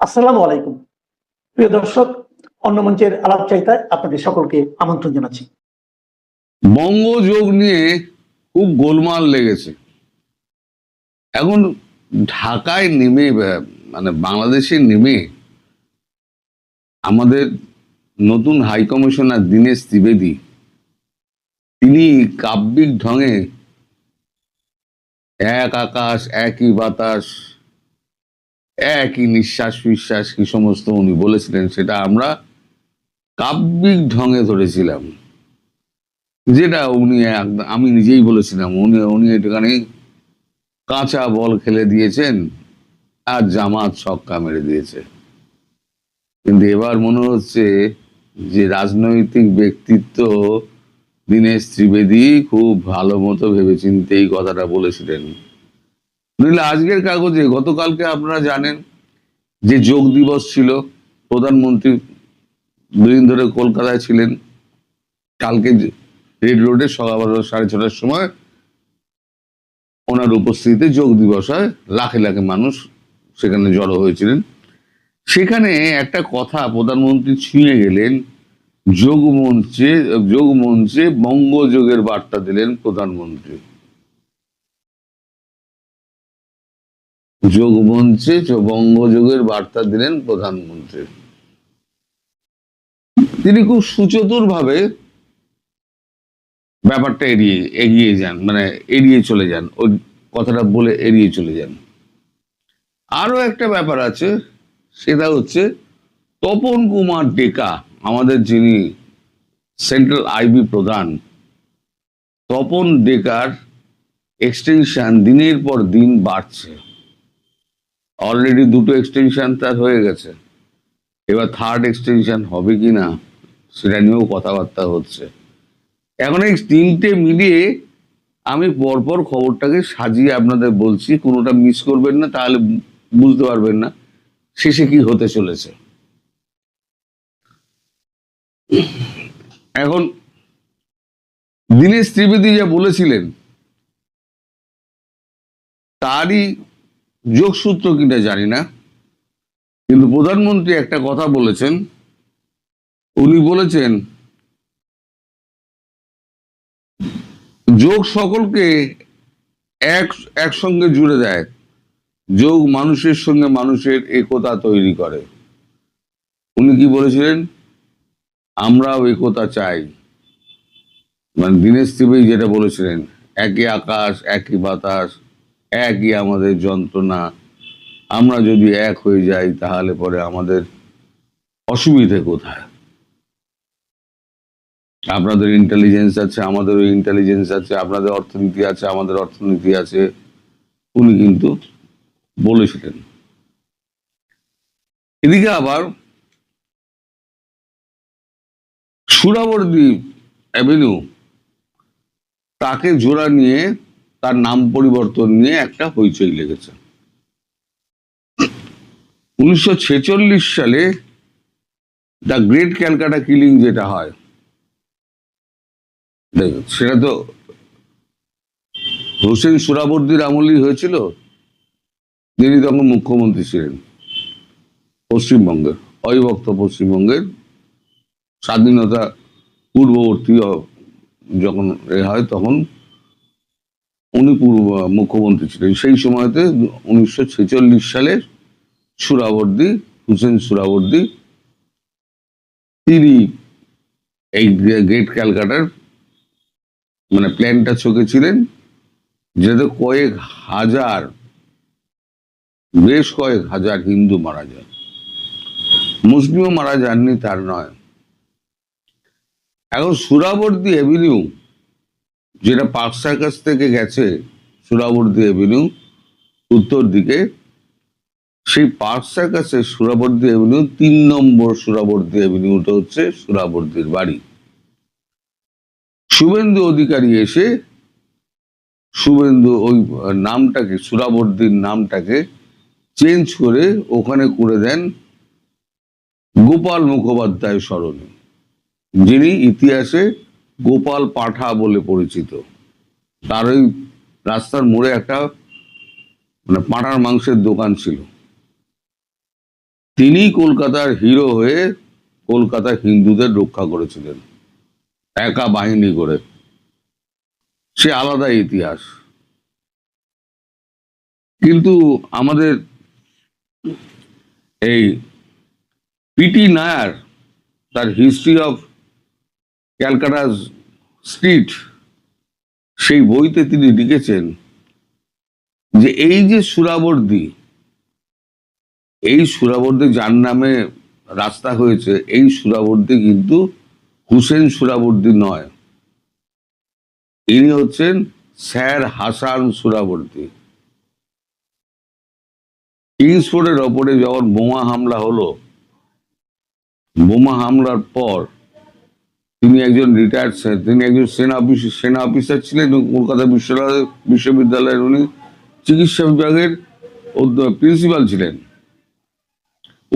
আসসালামু আলাইকুম। প্রিয় দর্শক, অন্য মঞ্চের আলাপচারিতায় আপনাদের সকলকে আমন্ত্রণ জানাচ্ছি। বঙ্গযোগ নিয়ে খুব গোলমাল লেগেছে। এখন ঢাকায় নেমে মানে বাংলাদেশে নেমে আমাদের নতুন হাই কমিশনার দীনেশ ত্রিবেদী তিনি কাব্যিক ঢঙে এক আকাশ একই বাতাস একই নিঃশ্বাস বিশ্বাস কি সমস্ত উনি বলেছিলেন, সেটা আমরা কাব্যিক ঢঙে ধরেছিলাম। যেটা আমি নিজেই বলেছিলাম উনি উনি একটুখানি কাঁচা বল খেলে দিয়েছেন আর জামাত ছক্কা মেরে দিয়েছে। কিন্তু এবার মনে হচ্ছে যে রাজনৈতিক ব্যক্তিত্ব দীনেশ ত্রিবেদী খুব ভালো মতো ভেবেচিন্তে এই কথাটা বলেছিলেন। নইলে আজকের কাগজে গতকালকে আপনারা জানেন যে যোগ দিবস ছিল, প্রধানমন্ত্রী দুদিন ধরে কলকাতায় ছিলেন। কালকে রেড রোডে সকাল 6:30টার সময় ওনার উপস্থিতিতে যোগ দিবস হয়, লাখে লাখে মানুষ সেখানে জড়ো হয়েছিলেন। সেখানে একটা কথা প্রধানমন্ত্রী ছুঁয়ে গেলেন, যোগ মঞ্চে বঙ্গযোগের বার্তা দিলেন প্রধানমন্ত্রী। যোগ মঞ্চে বঙ্গযোগের বার্তা দিলেন প্রধানমন্ত্রী। তিনি খুব সুচতুর ভাবে ব্যাপারটা এগিয়ে যান, মানে এড়িয়ে চলে যান, ওই কথাটা বলে এড়িয়ে চলে যান। আরো একটা ব্যাপার আছে, সেটা হচ্ছে তপন কুমার ডেকা, আমাদের যিনি সেন্ট্রাল আইবি প্রধান, তপন ডেকার এক্সটেনশন দিনের পর দিন বাড়ছে। অলরেডি 2টো এক্সটেনশন তার হয়ে গেছে, এবার 3rd এক্সটেনশন হবে কিনা সেটা নিয়েও কথাবার্তা হচ্ছে। এখন এই 3টে মিলিয়ে আমি পরপর খবরটাকে সাজিয়ে আপনাদের বলছি, কোনোটা মিস করবেন না, তাহলে বুঝতে পারবেন না শেষে কি হতে চলেছে। এখন দীনেশ ত্রিবেদী যা বলেছিলেন তারই যোগসূত্র কিনা জানি না, কিন্তু প্রধানমন্ত্রী একটা কথা বলেছেন। উনি বলেছেন যোগ সকলকে একসঙ্গে জুড়ে দেয়, যোগ মানুষের সঙ্গে মানুষের একতা তৈরি করে। উনি কি বলেছিলেন? আমরাও একতা চাই। মানে দীনেশ ত্রিবেদী যেটা বলেছিলেন, একই আকাশ একই বাতাস একই আমাদের যন্ত্রণা, আমরা যদি এক হয়ে যাই তাহলে পরে আমাদের অসুবিধে কোথায়? আপনাদের ইন্টেলিজেন্স আছে, আমাদেরও ইন্টেলিজেন্স আছে, আপনাদের অর্থনীতি আছে, আমাদের অর্থনীতি আছে, উনি কিন্তু বলেছিলেন। এদিকে আবার সুরাবর্দী অ্যাভিনিউ, তাকে জোড়া নিয়ে তার নাম পরিবর্তন নিয়ে একটা হইচই লেগেছে। 1946 সালে দ্য গ্রেট ক্যালকাটা কিলিং যেটা হয়, সেটা তো হোসেন সুরাবর্দীর আমলেই হয়েছিল, যিনি তখন মুখ্যমন্ত্রী ছিলেন পশ্চিমবঙ্গের, অবিভক্ত পশ্চিমবঙ্গের। স্বাধীনতা পূর্ববর্তী যখন হয় তখন উনি মুখ্যমন্ত্রী ছিলেন। সেই সময়তে 1946 সালে সুরাবর্দী, হুসেন সুরাবর্দী, তিনি এই গ্রেট ক্যালকাটার মানে প্ল্যানটা ছকেছিলেন, যাতে বেশ কয়েক হাজার হিন্দু মারা যায়। মুসলিমও মারা যাননি তার নয়। এখন সুরাবর্দী অ্যাভিনিউ, যেটা পার্ক সার্কাস থেকে গেছে সুরাবর্দী অ্যাভিনিউ উত্তর দিকে, সেই পার্ক সার্কাসের সুরাবর্দী অ্যাভিনিউ 3 নম্বর সুরাবর্দী অ্যাভিনিউটা হচ্ছে সুরাবর্দীর বাড়ি। শুভেন্দু অধিকারী এসে ওই নামটাকে, সুরাবর্দীর নামটাকে চেঞ্জ করে ওখানে করে দেন গোপাল মুখোপাধ্যায় সরণি, যিনি ইতিহাসে গোপাল পাঠা বলে পরিচিত। তার ওই রাস্তার মোড়ে একটা মানে পাঁঠার মাংসের দোকান ছিল। তিনি কলকাতার হিরো হয়ে কলকাতার হিন্দুদের রক্ষা করেছিলেন একা বাহিনী করে। সে আলাদা ইতিহাস। কিন্তু আমাদের এই পিটি নায়ার তার হিস্ট্রি অফ ক্যালকাটা স্ট্রিট সেই বইতে তিনি লিখেছেন যে এই যে সুরাবর্দী, এই সুরাবর্দী যার নামে রাস্তা হয়েছে, এই সুরাবর্দী কিন্তু হুসেন সুরাবর্দী নয়, ইনি হচ্ছেন স্যার হাসান সুরাবর্দী। কিংসফোর্ডের ওপরে যখন বোমা হামলা হলো, বোমা হামলার পর তিনি একজন রিটায়ার্ড, তিনি একজন সেনা অফিসার ছিলেন এবং কলকাতা বিশ্ববিদ্যালয়ের উনি চিকিৎসা বিভাগের প্রিন্সিপাল ছিলেন।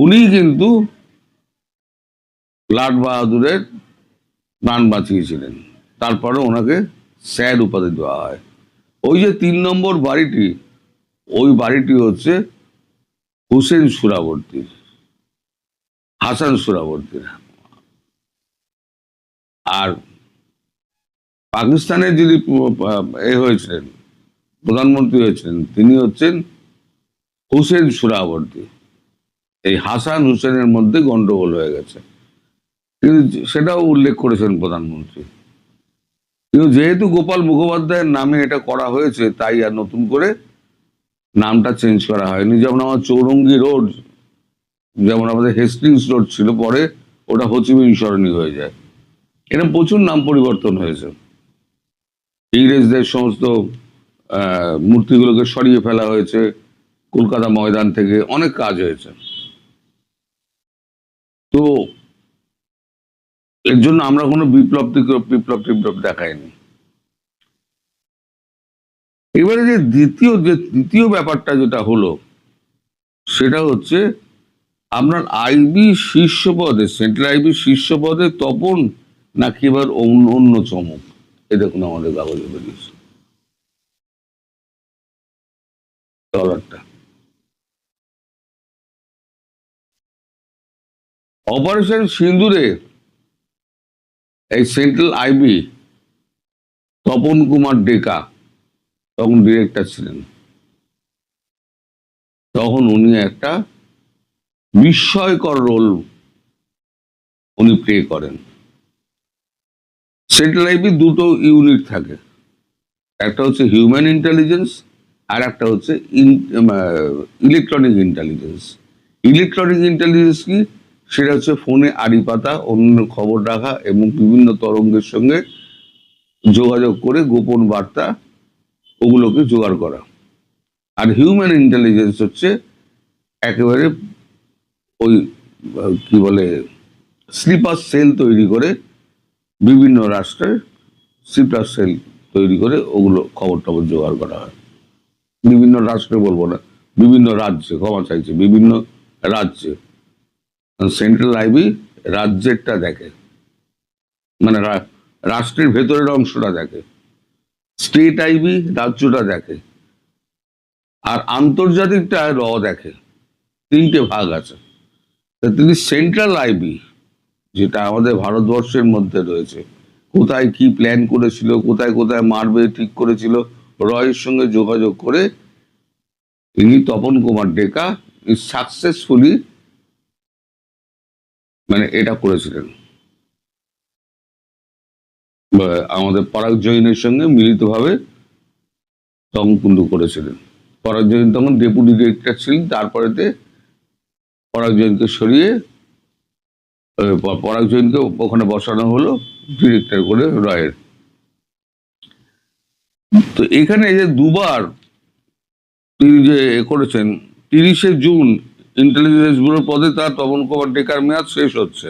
উনি কিন্তু লাট বাহাদুরের প্রাণ বাঁচিয়েছিলেন। তারপরে ওনাকে স্যার উপাধি দেওয়া হয়। ওই যে 3 নম্বর বাড়িটি, ওই বাড়িটি হচ্ছে হুসেন সুরাবর্দীর, হাসান সুরাবর্দীর। আর পাকিস্তানের যিনি হয়েছিলেন, প্রধানমন্ত্রী হয়েছিলেন, তিনি হচ্ছেন হুসেন সুরাবর্দী। এই হাসান হুসেনের মধ্যে গন্ডগোল হয়ে গেছে, কিন্তু সেটাও উল্লেখ করেছেন প্রধানমন্ত্রী। কিন্তু যেহেতু গোপাল মুখোপাধ্যায়ের নামে এটা করা হয়েছে, তাই আর নতুন করে নামটা চেঞ্জ করা হয়নি। যেমন আমার চৌরঙ্গি রোড, যেমন আমাদের হেস্টিংস রোড ছিল, পরে ওটা হোচিমিন সরণি হয়ে যায়। এরকম প্রচুর নাম পরিবর্তন হয়েছে। ইংরেজদের সমস্ত মূর্তিগুলোকে সরিয়ে ফেলা হয়েছে কলকাতা ময়দান থেকে, অনেক কাজ হয়েছে। তো এর জন্য আমরা কোনো বিপ্লব দেখাইনি। এবারে যে দ্বিতীয় ব্যাপারটা যেটা হলো, সেটা হচ্ছে আপনার আইবি শীর্ষ পদে, সেন্ট্রাল আইবি শীর্ষ পদে তপন নাকি এবার অন্য চমক। এ দেখুন আমাদের কাগজে বেরিয়েছে ডলারটা। অপারেশন সিন্দুরে এই সেন্ট্রাল আইবি তপন কুমার ডেকা তখন ডিরেক্টর ছিলেন। তখন উনি একটা বিস্ময়কর রোল উনি প্লে করেন। সেন্ট্রাল আইবি দুটো ইউনিট থাকে, একটা হচ্ছে হিউম্যান ইন্টেলিজেন্স আর একটা হচ্ছে ইলেকট্রনিক ইন্টেলিজেন্স। ইলেকট্রনিক ইন্টেলিজেন্স কি? সেটা হচ্ছে ফোনে আড়ি পাতা, অন্য খবর রাখা এবং বিভিন্ন তরঙ্গের সঙ্গে যোগাযোগ করে গোপন বার্তা ওগুলোকে জোগাড় করা। আর হিউম্যান ইন্টেলিজেন্স হচ্ছে একেবারে ওই কি বলে স্লিপার সেল তৈরি করে, বিভিন্ন রাষ্ট্রের স্লিপার সেল তৈরি করে ওগুলো খবর টবর জোগাড় করা হয়। বিভিন্ন রাষ্ট্রে বলবো না, বিভিন্ন রাজ্যে, ক্ষমা চাইছে, বিভিন্ন রাজ্যে। সেন্ট্রাল আইবি রাজ্যেরটা দেখে, মানে রাষ্ট্রের ভেতরের অংশটা দেখে। স্টেট আইবি রাজ্যটা দেখে, আর আন্তর্জাতিকটা দেখে। 3টে ভাগ আছে। তিনি সেন্ট্রাল আইবি, যেটা আমাদের ভারতবর্ষের মধ্যে রয়েছে, কোথায় কি প্ল্যান করেছিল, কোথায় কোথায় মারবে ঠিক করেছিল, রয়ের সঙ্গে যোগাযোগ করে তিনি তপন কুমার ডেকা সাকসেসফুলি মানে এটা করেছিলেন। আমাদের পরাগ জৈনের সঙ্গে মিলিতভাবে তখন কিন্তু করেছিলেন। পরাগ জৈন তখন ডেপুটি ডিরেক্টর ছিলেন, তারপরেতে পরাগ জৈনকে সরিয়ে পরাগ জৈনকে ওখানে বসানো হলো ডিরেক্টর করে রয়ের। তো এখানে যে দুবার তিনি যে করেছেন, 30শে জুন ইন্টেলিজেন্স ব্যুরোর পদে তার তপন কুমার ডেকার মেয়াদ শেষ হচ্ছে।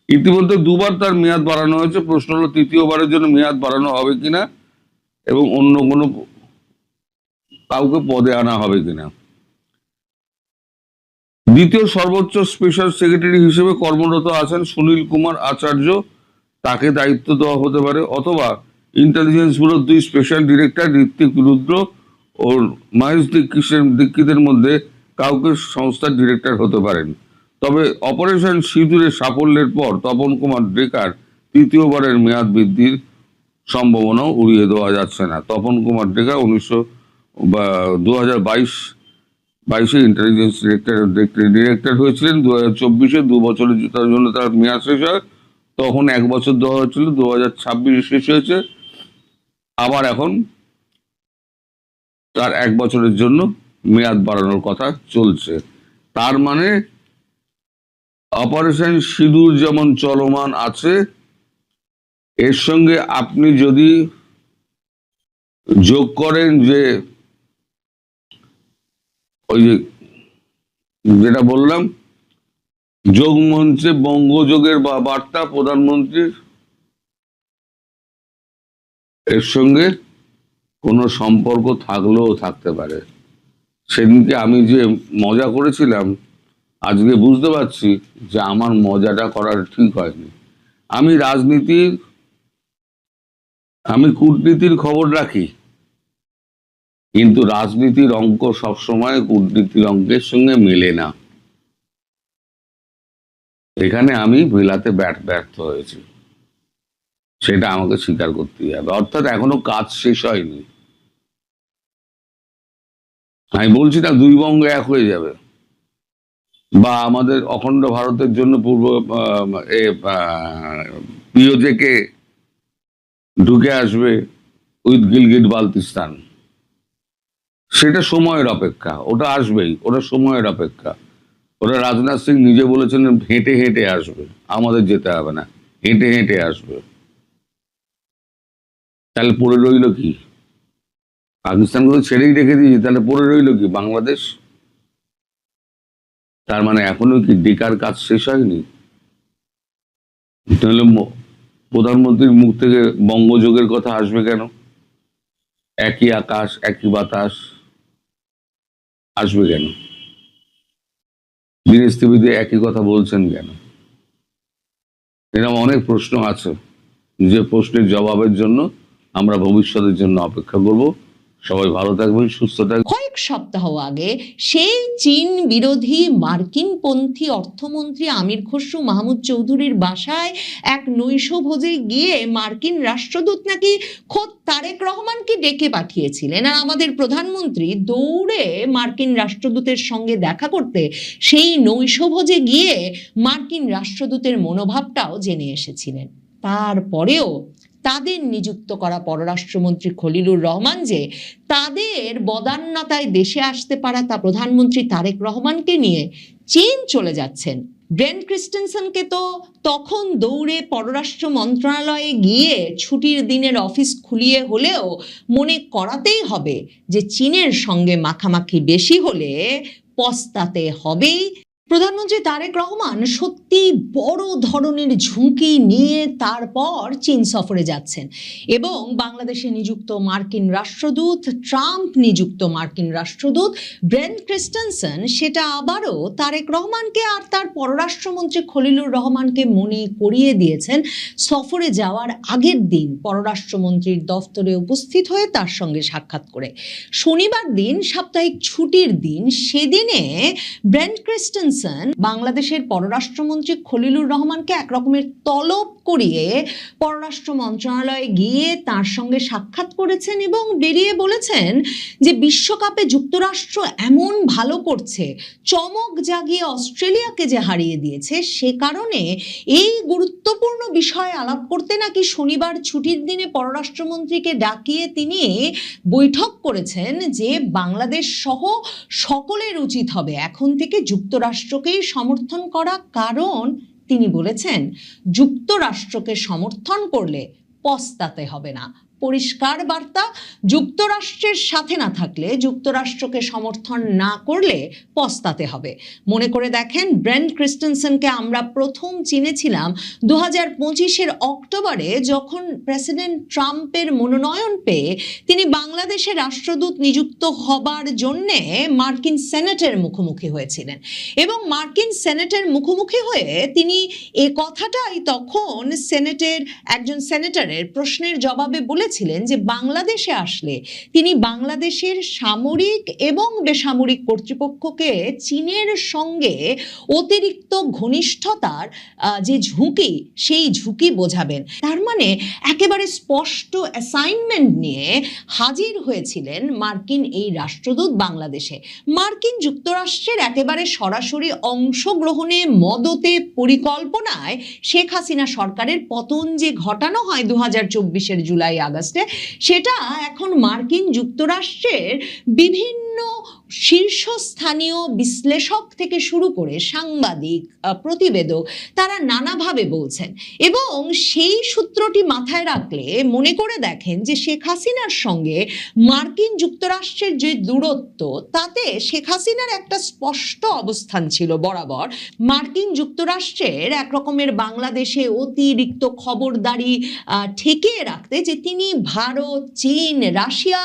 ইতিমধ্যে দুবার তার মেয়াদ বাড়ানো হয়েছে। প্রশ্ন হলো তৃতীয়বারের জন্য মেয়াদ বাড়ানো হবে কিনা এবং অন্য কোনো কাউকে পদে আনা হবে কিনা। দ্বিতীয় সর্বোচ্চ স্পেশাল সেক্রেটারি হিসেবে কর্মরত আছেন সুনীল কুমার আচার্য, তাকে দায়িত্ব দেওয়া হতে পারে, অথবা ইন্টেলিজেন্স ব্যুরোর 2 স্পেশাল ডিরেক্টর ঋত্বিক রুদ্র ও মহেশ দীক্ষিতের মধ্যে কাউকে সংস্থার ডিরেক্টর হতে পারেন। তবে অপারেশন সিঁদুরের সাফল্যের পর তপন কুমার ডেকার তৃতীয়বারের মেয়াদ বৃদ্ধির সম্ভাবনাও উড়িয়ে দেওয়া যাচ্ছে না। তপন কুমার ডেকা 2022 ইন্টেলিজেন্স ডিরেক্টর হয়েছিলেন। 2024 2 বছরের জন্য তার মেয়াদ শেষ হয়, তখন 1 বছর দেওয়া হয়েছিল, 2026 শেষ হয়েছে, আবার এখন তার 1 বছরের জন্য মেয়াদ বাড়ানোর কথা চলছে। তার মানে অপারেশন সিঁদুর যেমন চলমান আছে, এর সঙ্গে আপনি যদি যোগ করেন যে ওই যে যেটা বললাম, যোগ মঞ্চে বঙ্গযোগের বার্তা প্রধানমন্ত্রীর, এর সঙ্গে কোনো সম্পর্ক থাকলেও থাকতে পারে। সেদিনকে আমি যে মজা করেছিলাম, আজকে বুঝতে পারছি যে আমার মজাটা করার ঠিক হয়নি। আমি কূটনীতির খবর রাখি, কিন্তু রাজনীতির অঙ্ক সবসময় কূটনীতির অঙ্কের সঙ্গে মেলে না। এখানে আমি মেলাতে ব্যর্থ হয়েছি, সেটা আমাকে স্বীকার করতেই হবে। অর্থাৎ এখনো কাজ শেষ হয়নি। আমি বলছি না 2 বঙ্গ এক হয়ে যাবে, বা আমাদের অখণ্ড ভারতের জন্য পিওজেকে ঢুকে আসবে উইথ গিলগিট বালতিস্তান। সেটা সময়ের অপেক্ষা, ওটা আসবেই, ওটা সময়ের অপেক্ষা। ওটা রাজনাথ সিং নিজে বলেছেন হেঁটে হেঁটে আসবে, আমাদের যেতে হবে না, হেঁটে হেঁটে আসবে। তাহলে পড়ে রইল কি? পাকিস্তানকে তো ছেড়েই রেখে দিয়েছি, তাহলে পড়ে রইল কি বাংলাদেশ? তার মানে এখনো কি ডেকার কাজ শেষ হয়নি? তাহলে প্রধানমন্ত্রীর মুখ থেকে বঙ্গযোগের কথা আসবে কেন? একই আকাশ একই বাতাস আসবে কেন? দীনেশ ত্রিবেদী একই কথা বলছেন কেন? এরকম অনেক প্রশ্ন আছে, যে প্রশ্নের জবাবের জন্য আমরা ভবিষ্যতের জন্য অপেক্ষা করব। সবাই ভালো থাকবেন, সুস্থ থাকবেন। কয়েক সপ্তাহ আগে সেই চীন বিরোধী মার্কিনপন্থী অর্থমন্ত্রী আমির খসরু মাহমুদ চৌধুরীর বাসায় এক নৈশভোজে গিয়ে মার্কিন রাষ্ট্রদূত নাকি খোদ তারেক রহমানকে ডেকে পাঠিয়েছিলেন, আর আমাদের প্রধানমন্ত্রী দৌড়ে মার্কিন রাষ্ট্রদূতের সঙ্গে দেখা করতে সেই নৈশভোজে গিয়ে মার্কিন রাষ্ট্রদূতের মনোভাবটাও জেনে এসেছিলেন। তারপরেও তাদের নিযুক্ত করা পররাষ্ট্রমন্ত্রী খলিলুর রহমান যে তাদের বদান্যতায় দেশে আসতে পারা তা প্রধানমন্ত্রী তারেক রহমানকে নিয়ে চীন চলে যাচ্ছেন। ব্রেন ক্রিস্টেনসেনকে তো তখন দৌড়ে পররাষ্ট্র মন্ত্রণালয়ে গিয়ে ছুটির দিনের অফিস খুলিয়ে হলেও মনে করাতেই হবে যে চীনের সঙ্গে মাখামাখি বেশি হলে পস্তাতে হবেই। প্রধানমন্ত্রী তারেক রহমান সত্যি বড় ধরনের ঝুঁকি নিয়ে তারপর চীন সফরে যাচ্ছেন এবং বাংলাদেশে নিযুক্ত মার্কিন রাষ্ট্রদূত, ট্রাম্প নিযুক্ত মার্কিন রাষ্ট্রদূত ব্রেন ক্রিস্টেনসেন সেটা আবারও তারেক রহমানকে আর তার পররাষ্ট্রমন্ত্রী খলিলুর রহমানকে মনে করিয়ে দিয়েছেন সফরে যাওয়ার আগের দিন পররাষ্ট্রমন্ত্রীর দফতরে উপস্থিত হয়ে তার সঙ্গে সাক্ষাৎ করে। শনিবার দিন সাপ্তাহিক ছুটির দিন, সেদিনে ব্রেন ক্রিস্টেনসেন বাংলাদেশের পররাষ্ট্রমন্ত্রী খলিলুর রহমানকে এক রকমের তলব করিয়ে পররাষ্ট্র মন্ত্রণালয়ে গিয়ে তার সঙ্গে সাক্ষাৎ করেছেন এবং বেরিয়ে বলেছেন যে বিশ্বকাপে যুক্তরাষ্ট্র এমন ভালো করছে, চমক জাগিয়ে অস্ট্রেলিয়াকে যে হারিয়ে দিয়েছে, সে কারণে এই গুরুত্বপূর্ণ বিষয়ে আলাপ করতে নাকি শনিবার ছুটির দিনে পররাষ্ট্রমন্ত্রীকে ডাকিয়ে তিনি বৈঠক করেছেন যে বাংলাদেশ সহ সকলের উচিত হবে এখন থেকে যুক্তরাষ্ট্রকেই সমর্থন করা, কারণ তিনি বলেছেন যুক্তরাষ্ট্রকে সমর্থন করলে পস্তাতে হবে না। পরিষ্কার বার্তা, যুক্তরাষ্ট্রের সাথে না থাকলে, যুক্তরাষ্ট্রকে সমর্থন না করলে পস্তাতে হবে। মনে করে দেখেন, ব্রেন ক্রিস্টেনসেনকে আমরা প্রথম চিনেছিলাম 2025 অক্টোবরে, যখন প্রেসিডেন্ট ট্রাম্পের মনোনয়ন পেয়ে তিনি বাংলাদেশের রাষ্ট্রদূত নিযুক্ত হবার জন্যে মার্কিন সেনেটের মুখোমুখি হয়েছিলেন এবং মার্কিন সেনেটের মুখোমুখি হয়ে তিনি এ কথাটাই তখন সেনেটের একজন সেনেটরের প্রশ্নের জবাবে বলেছিলেন বলেছিলেন যে বাংলাদেশে আসলে তিনি বাংলাদেশের সামরিক এবং বেসামরিক কর্তৃপক্ষকে চীনের সঙ্গে অতিরিক্ত ঘনিষ্ঠতার যে ঝুঁকি, সেই ঝুঁকি বোঝাবেন। তার মানে একেবারে স্পষ্ট অ্যাসাইনমেন্ট নিয়ে হাজির হয়েছিলেন মার্কিন এই রাষ্ট্রদূত বাংলাদেশে। মার্কিন যুক্তরাষ্ট্রের একেবারে সরাসরি অংশগ্রহণে, মদতে, পরিকল্পনায় শেখ হাসিনা সরকারের পতন যে ঘটানো হয় 2024-এর জুলাই আগস্টে, সেটা এখন মার্কিন যুক্তরাষ্ট্রের বিভিন্ন শীর্ষস্থানীয় বিশ্লেষক থেকে শুরু করে সাংবাদিক, প্রতিবেদক, তারা নানাভাবে বলছেন। এবং সেই সূত্রটি মাথায় রাখলে মনে করে দেখেন যে শেখ হাসিনার সঙ্গে মার্কিন যুক্তরাষ্ট্রের যে দূরত্ব, তাতে শেখ হাসিনার একটা স্পষ্ট অবস্থান ছিল বরাবর মার্কিন যুক্তরাষ্ট্রের এক রকমের বাংলাদেশে অতিরিক্ত খবরদারি ঠেকিয়ে রাখতে, যে তিনি ভারত, চীন, রাশিয়া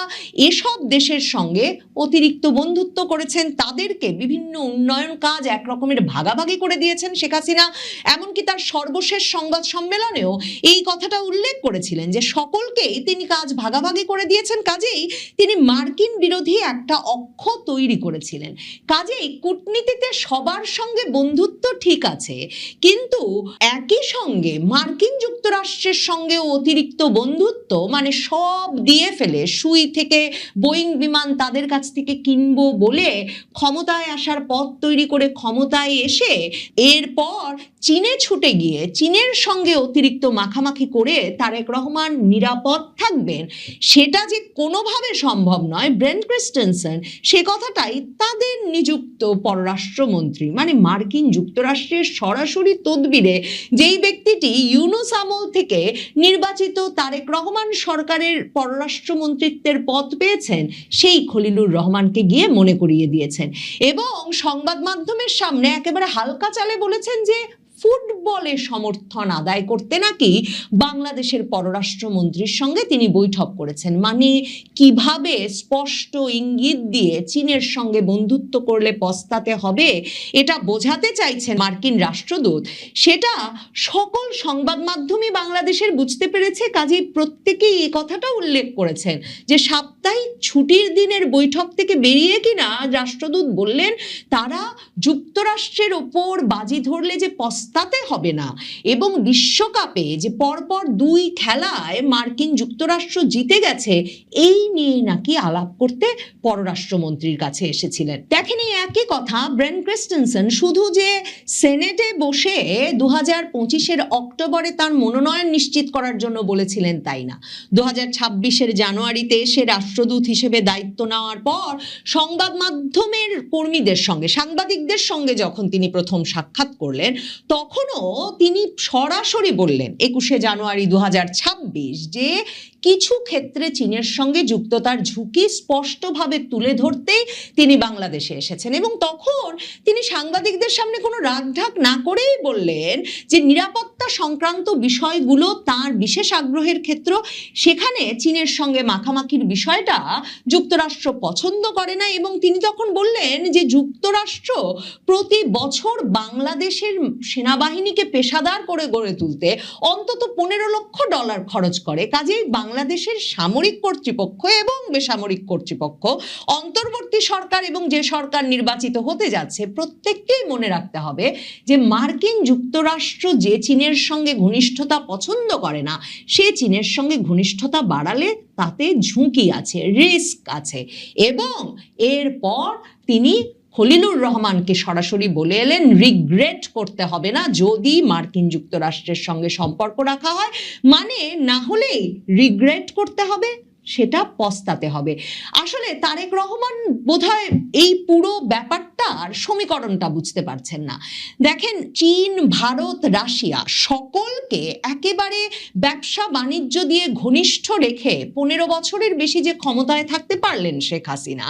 এসব দেশের সঙ্গে অতিরিক্ত বন্ধুত্ব করেছেন, তাদেরকে বিভিন্ন উন্নয়ন কাজ এক রকমের ভাগাভাগি করে দিয়েছেন শেখ হাসিনা। এমনকি তার সর্বশেষ সংবাদ সম্মেলনেও এই কথাটা উল্লেখ করেছিলেন যে সকলকেই তিনি কাজ ভাগাভাগি করে দিয়েছেন, কাজেই তিনি মার্কিন বিরোধী একটা অক্ষ তৈরি করেছিলেন। কাজেই কূটনীতিতে সবার সঙ্গে বন্ধুত্ব ঠিক আছে, কিন্তু একই সঙ্গে মার্কিন যুক্তরাষ্ট্রের সঙ্গে অতিরিক্ত বন্ধুত্ব মানে সব দিয়ে ফেলে, সুই থেকে বোয়িং বিমান তাদের কাছ থেকে কিনবো বলে ক্ষমতায় আসার পথ তৈরি করে ক্ষমতায় এসে এরপর চীনে ছুটে গিয়ে চীনের সঙ্গে অতিরিক্ত মাখামাখি করে তারেক রহমান নিরাপদ থাকবেন, সেটা যে কোনোভাবে সম্ভব নয়। ব্রেন ক্রিস্টেনসেন সে কথাটাই তাদের নিযুক্ত পররাষ্ট্রমন্ত্রী মানে মার্কিন যুক্তরাষ্ট্রের সরাসরি তদবিরে যেই ব্যক্তিটি ইউনূস আমল থেকে নির্বাচিত তারেক রহমান সরকারের পররাষ্ট্রমন্ত্রিত্বের পদ পেয়েছেন, সেই খলিলুর রহমানকে গিয়ে মনে করিয়ে দিয়েছেন এবং সংবাদ মাধ্যমের সামনে একেবারে হালকা চালে বলেছেন যে ফুটবলে সমর্থন আদায় করতে নাকি বাংলাদেশের পররাষ্ট্রমন্ত্রীর সঙ্গে তিনি বৈঠক করেছেন। মানে কিভাবে স্পষ্ট ইঙ্গিত দিয়ে চীনের সঙ্গে বন্ধুত্ব করলে পস্তাতে হবে এটা বোঝাতে চাইছেন মার্কিন রাষ্ট্রদূত, সেটা সকল সংবাদ মাধ্যমই বাংলাদেশের বুঝতে পেরেছে। কাজেই প্রত্যেকেই এই কথাটা উল্লেখ করেছেন যে সাপ্তাহিক ছুটির দিনের বৈঠক থেকে বেরিয়ে কিনা রাষ্ট্রদূত বললেন তারা যুক্তরাষ্ট্রের ওপর বাজি ধরলে যে পস্তাতে হবে না, এবং বিশ্বকাপে যে পরপর 2 খেলায় মার্কিন যুক্তরাষ্ট্র জিতে গেছে, এই নিয়ে নাকি আলাপ করতে পররাষ্ট্রমন্ত্রীর কাছে এসেছিলেন। দেখেন, এই একই কথা ব্রেন ক্রিস্টেনসেন শুধু যে সেনেটে বসে 2025-এর অক্টোবরে তার মনোনয়ন নিশ্চিত করার জন্য বলেছিলেন তাই না, 2026-এর জানুয়ারিতে এসে রাষ্ট্রদূত হিসেবে দায়িত্ব নেওয়ার পর সংবাদ মাধ্যমের কর্মীদের সঙ্গে, সাংবাদিকদের সঙ্গে যখন তিনি প্রথম সাক্ষাৎ করলেন, তখনও তিনি সরাসরি বললেন 21শে জানুয়ারি 2026 যে কিছু ক্ষেত্রে চীনের সঙ্গে যুক্ততার ঝুঁকি স্পষ্টভাবে তুলে ধরতেই তিনি বাংলাদেশে এসেছেন। এবং তখন তিনি সাংবাদিকদের সামনে কোনো রাগঢাক না করেই বললেন যে নিরাপত্তা সংক্রান্ত বিষয়গুলো তার বিশেষ আগ্রহের ক্ষেত্র, সেখানে চীনের সঙ্গে মাখামাখির বিষয়টা যুক্তরাষ্ট্র পছন্দ করে না। এবং তিনি তখন বললেন যে যুক্তরাষ্ট্র প্রতি বছর বাংলাদেশের সেনাবাহিনীকে পেশাদার করে গড়ে তুলতে অন্তত $15 লক্ষ খরচ করে। কাজেই বাংলাদেশের সামরিক কর্তৃপক্ষ এবং বেসামরিক কর্তৃপক্ষ, অন্তর্বর্তী সরকার এবং যে সরকার নির্বাচিত হতে যাচ্ছে, প্রত্যেককেই মনে রাখতে হবে যে মার্কিন যুক্তরাষ্ট্র যে চীনের সঙ্গে ঘনিষ্ঠতা পছন্দ করে না, সে চীনের সঙ্গে ঘনিষ্ঠতা বাড়ালে তাতে ঝুঁকি আছে, রিস্ক আছে। এবং এরপর তিনি খলিলুর রহমানকে সরাসরি বলে এলেন রিগ্রেট করতে হবে না যদি মার্কিন যুক্তরাষ্ট্রের সঙ্গে সম্পর্ক রাখা হয়, মানে না হলেই রিগ্রেট করতে হবে, সেটা পস্তাতে হবে। আসলে তারেক রহমান বোধহয় এই পুরো ব্যাপারটার সমীকরণটা বুঝতে পারছেন না। দেখেন, চীন, ভারত, রাশিয়া সকলকে একেবারে ব্যবসা বাণিজ্য দিয়ে ঘনিষ্ঠ রেখে 15 বছরের বেশি যে ক্ষমতায় থাকতে পারলেন শেখ হাসিনা,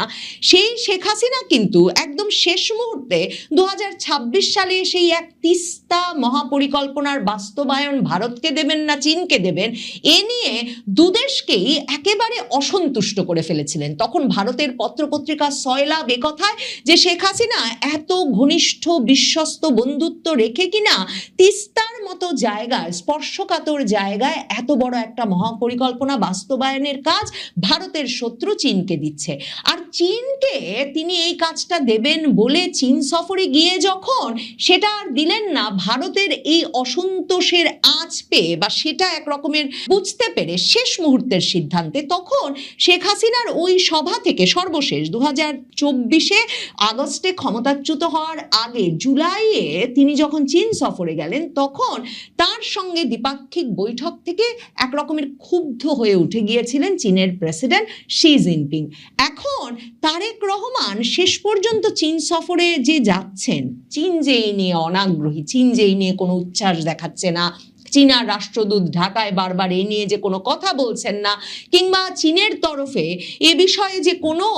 সেই শেখ হাসিনা কিন্তু একদম শেষ মুহূর্তে 2026 সালে সেই এক তিস্তা মহাপরিকল্পনার বাস্তবায়ন ভারতকে দেবেন না চীনকে দেবেন, এ নিয়ে দুদেশকেই একেবারে একেবারে অসন্তুষ্ট করে ফেলেছিলেন। তখন ভারতের পত্রপত্রিকা সয়লাভ একথায় যে শেখ হাসিনা এত ঘনিষ্ঠ বিশ্বস্ত বন্ধুত্ব রেখে কিনা তিস্তার মতো জায়গায়, স্পর্শকাতর জায়গায় এত বড় একটা মহাপরিকল্পনা বাস্তবায়নের কাজ ভারতের শত্রু চীনকে দিচ্ছে। আর চীনকে তিনি এই কাজটা দেবেন বলে চীন সফরে গিয়ে যখন সেটা আর দিলেন না, ভারতের এই অসন্তোষের আঁচ পেয়ে বা সেটা এক রকমের বুঝতে পেরে শেষ মুহূর্তের সিদ্ধান্তে তখন শেখ হাসিনার ওই সভা থেকে সর্বশেষ 2024 আগস্টে ক্ষমতাচ্যুত হওয়ার আগে জুলাইয়ে তিনি যখন চীন সফরে গেলেন তখন তার সঙ্গে দ্বিপাক্ষিক বৈঠক থেকে এক রকমের ক্ষুব্ধ হয়ে উঠে গিয়েছিলেন চীনের প্রেসিডেন্ট শি জিনপিং। এখন তারেক রহমান শেষ পর্যন্ত চীন সফরে যে যাচ্ছেন, চীন যে এই নিয়ে অনাগ্রহী, চীন যে এই নিয়ে কোনো উচ্ছ্বাস দেখাচ্ছে না, চীনা রাষ্ট্রদূত ঢাকায় বারবার এই নিয়ে যে কোনো কথা বলছেন না, কিংবা চীনের তরফে এ বিষয়ে যে কোনো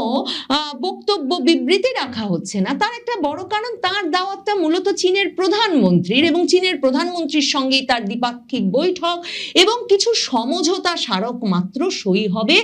বক্তব্য বিবৃতি রাখা হচ্ছে না, তার একটা বড় কারণ তার দাওয়াতটা মূলত চীনের প্রধানমন্ত্রীর, এবং চীনের প্রধানমন্ত্রীর সঙ্গেই তার দ্বিপাক্ষিক বৈঠক এবং কিছু সমঝোতা স্মারক মাত্র সই হবে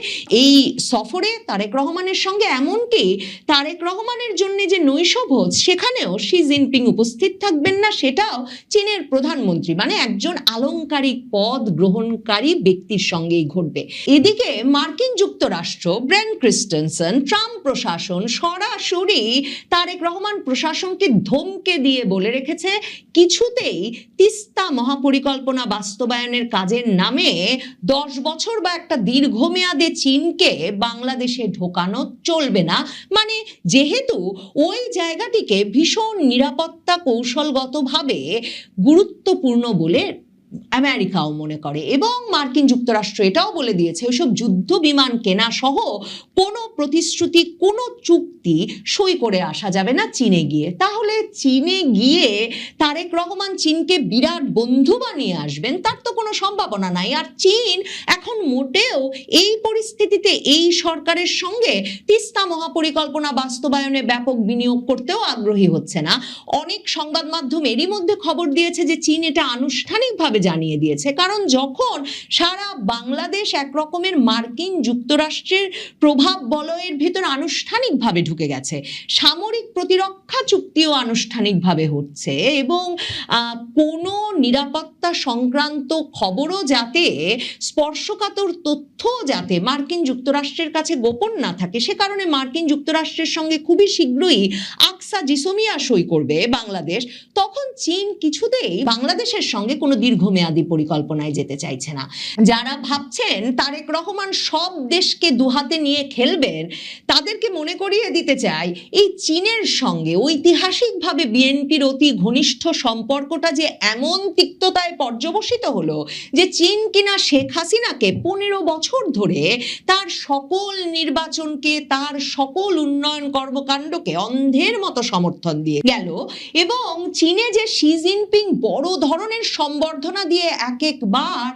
এই সফরে তারেক রহমানের সঙ্গে। এমনকি তারেক রহমানের জন্য যে নৈশভোজ, সেখানেও শি জিনপিং উপস্থিত থাকবেন না, সেটাও চীনের প্রধানমন্ত্রী মানে একজন আলংকারিক পদ গ্রহণকারী ব্যক্তির সঙ্গেই ঘটবে। এদিকে মার্কিন যুক্তরাষ্ট্র, ব্রেন ক্রিস্টেনসন, ট্রাম্প প্রশাসন সরাসরি তারেক রহমান প্রশাসনকে ধমকে দিয়ে বলে রেখেছে কিছুতেই তিস্তা মহাপরিকল্পনা বাস্তবায়নের কাজের নামে 10 বছর বা একটা দীর্ঘমেয়াদে চীনকে বাংলাদেশে ঢোকানো চলবে না। মানে যেহেতু ওই জায়গাটিকে ভীষণ নিরাপত্তা কৌশলগতভাবে গুরুত্বপূর্ণ বলে আমেরিকাও মনে করে, এবং মার্কিন যুক্তরাষ্ট্র এটাও বলে দিয়েছে ওইসব যুদ্ধ বিমান কেনা সহ কোনো প্রতিশ্রুতি, কোনো চুক্তি সই করে আসা যাবে না চীনে গিয়ে। তাহলে চীনে গিয়ে তারেক রহমান চীনকে বিরাট বন্ধু বানিয়ে আসবেন, তার তো কোনো সম্ভাবনা নাই। আর চীন এখন মোটেও এই পরিস্থিতিতে এই সরকারের সঙ্গে তিস্তা মহাপরিকল্পনা বাস্তবায়নে ব্যাপক বিনিয়োগ করতেও আগ্রহী হচ্ছে না। অনেক সংবাদ মাধ্যম এরই মধ্যে খবর দিয়েছে যে চীন এটা আনুষ্ঠানিকভাবে জানিয়ে দিয়েছে, কারণ যখন সারা বাংলাদেশ এক রকমের মার্কিন যুক্তরাষ্ট্রের প্রভাব বলয়ের ভিতর আনুষ্ঠানিকভাবে ঢুকে গেছে, সামরিক প্রতিরক্ষা চুক্তিও আনুষ্ঠানিকভাবে হচ্ছে, এবং কোনো নিরাপত্তা সংক্রান্ত খবরও যাতে, স্পর্শকাতর তথ্য যাতে মার্কিন যুক্তরাষ্ট্রের কাছে গোপন না থাকে, সে কারণে মার্কিন যুক্তরাষ্ট্রের সঙ্গে খুবই শীঘ্রই আকসা জিসোমিয়া সই করবে বাংলাদেশ। তখন চীন কিছুতেই বাংলাদেশের সঙ্গে কোনো দীর্ঘমেয়াদী পরিকল্পনায় যেতে চাইছে না। যারা ভাবছেন তারেক রহমান সব দেশকে দুহাতে নিয়ে খেলবেন, তাদেরকে মনে করিয়ে দিতে চাই এই চীনের সঙ্গে ঐতিহাসিকভাবে বিএনপির অতি ঘনিষ্ঠ সম্পর্কটা যে এমন তিক্ততায় পর্যবসিত হলো যে চীন কিনা শেখ হাসিনাকে 15 বছর ধরে তার সকল নির্বাচনকে, তার সকল উন্নয়ন কর্মকাণ্ডকে অন্ধের মতো সমর্থন দিয়ে গেল, এবং চীনে যে শি জিনপিং বড় ধরনের সম্বর্ধনা দিয়ে এক একবার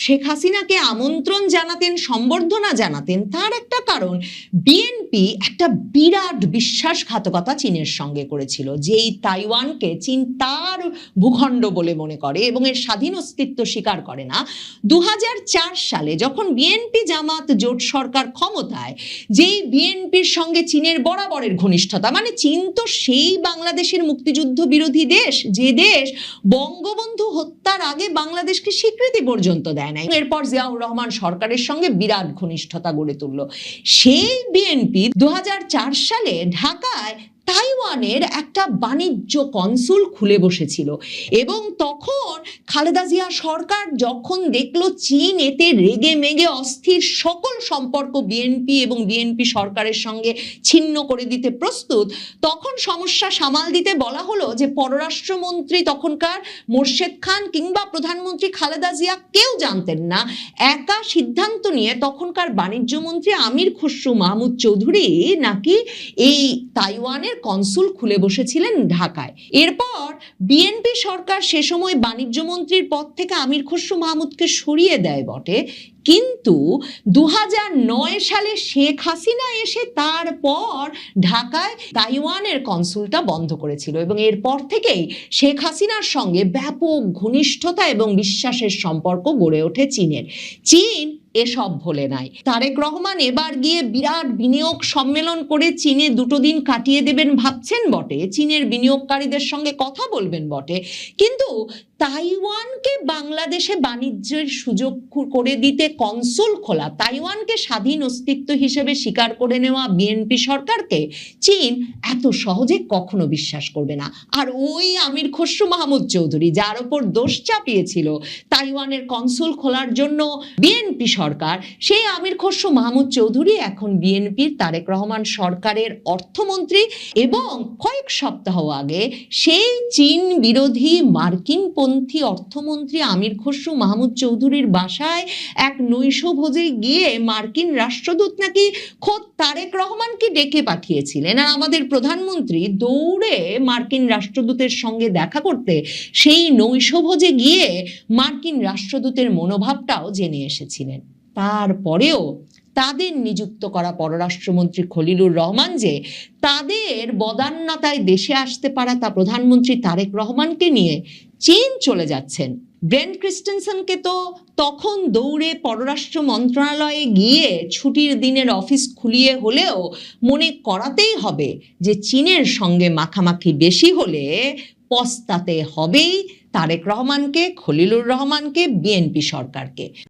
শেখ হাসিনাকে আমন্ত্রণ জানাতেন, সম্বর্ধনা জানাতেন, তার একটা কারণ বিএনপি একটা বিরাট বিশ্বাসঘাতকতা চীনের সঙ্গে করেছিল, যেই তাইওয়ানকে চীন তার ভূখণ্ড বলে মনে করে এবং এর স্বাধীন অস্তিত্ব স্বীকার করে না। 2004 সালে যখন বিএনপি জামাত জোট সরকার ক্ষমতায়, যেই বিএনপির সঙ্গে চীনের বরাবরের ঘনিষ্ঠতা, মানে চীন তো সেই বাংলাদেশের মুক্তিযুদ্ধ বিরোধী দেশ, যে দেশ বঙ্গবন্ধু হত্যার আগে বাংলাদেশকে স্বীকৃতি পর্যন্ত দেয় নাই, এরপর জিয়াউর রহমান সরকারের সঙ্গে বিরাট ঘনিষ্ঠতা গড়ে তুলল। সেই বিএনপি 2004 সালে ঢাকায় তাইওয়ানের একটা বাণিজ্য কনসুল খুলে বসেছিল, এবং তখন খালেদা জিয়া সরকার যখন দেখলো চীন এতে রেগে মেগে অস্থির, সকল সম্পর্ক বিএনপি এবং বিএনপি সরকারের সঙ্গে ছিন্ন করে দিতে প্রস্তুত, তখন সমস্যা সামাল দিতে বলা হলো যে পররাষ্ট্রমন্ত্রী তখনকার মোর্শেদ খান কিংবা প্রধানমন্ত্রী খালেদা জিয়া কেউ জানতেন না, একা সিদ্ধান্ত নিয়ে তখনকার বাণিজ্য মন্ত্রী আমির খসরু মাহমুদ চৌধুরী নাকি এই তাইওয়ানের কনসুল খুলে বসেছিলেন ঢাকায়। এরপর বিএনপি সরকার সে সময় বাণিজ্য মন্ত্রীর পদ থেকে আমির খসরু মাহমুদকে সরিয়ে দেয় বটে, কিন্তু 2009 সালে শেখ হাসিনা এসে তারপর ঢাকায় তাইওয়ানের কনসুলটা বন্ধ করেছিল, এবং এরপর থেকেই শেখ হাসিনার সঙ্গে ব্যাপক ঘনিষ্ঠতা এবং বিশ্বাসের সম্পর্ক গড়ে ওঠে চীনের। চীন এসব ভোলে নাই। তারেক রহমান এবার গিয়ে বিরাট বিনিয়োগ সম্মেলন করে চীনে 2 দিন কাটিয়ে দেবেন ভাবছেন বটে, চীনের বিনিয়োগকারীদের সঙ্গে কথা বলবেন বটে, কিন্তু তাইওয়ানকে বাংলাদেশে বাণিজ্যের সুযোগ করে দিতে কনসুল খোলা, তাইওয়ানকে স্বাধীন অস্তিত্ব হিসেবে স্বীকার করে নেওয়া বিএনপি সরকারকে চীন এত সহজে কখনো বিশ্বাস করবে না। আর ওই আমির খসরু মাহমুদ চৌধুরী, যার ওপর দোষ চাপিয়েছিল তাইওয়ানের কনসুল খোলার জন্য বিএনপি সরকার, সেই আমির খসরু মাহমুদ চৌধুরী এখন বিএনপির তারেক রহমান সরকারের অর্থমন্ত্রী, এবং কয়েক সপ্তাহ আগে সেই চীন বিরোধী মার্কিন পন্থী অর্থমন্ত্রী আমির খসরু মাহমুদ চৌধুরীর বাসায় এক নৈশভোজে গিয়ে মার্কিন রাষ্ট্রদূত নাকি খোদ তারেক রহমানকে ডেকে পাঠিয়েছিলেন, আর আমাদের প্রধানমন্ত্রী দৌড়ে মার্কিন রাষ্ট্রদূতের সঙ্গে দেখা করতে সেই নৈশভোজে গিয়ে মার্কিন রাষ্ট্রদূতের মনোভাবটাও জেনে এসেছিলেন। তারপরেও তাদের নিযুক্ত করা পররাষ্ট্রমন্ত্রী খলিলুর রহমান যে তাদের বদান্যতায় দেশে আসতে পারা তা প্রধানমন্ত্রী তারেক রহমানকে নিয়ে চীন চলে যাচ্ছেন, ব্রেন্ট ক্রিস্টেনসেনকে তো তখন দৌড়ে পররাষ্ট্র মন্ত্রণালয়ে গিয়ে ছুটির দিনের অফিস খুলিয়ে হলেও মনে করাতেই হবে যে চীনের সঙ্গে মাখামাখি বেশি হলে পস্তাতে হবেই তারেক রহমানকে, খলিলুর রহমানকে, বিএনপি সরকারকে।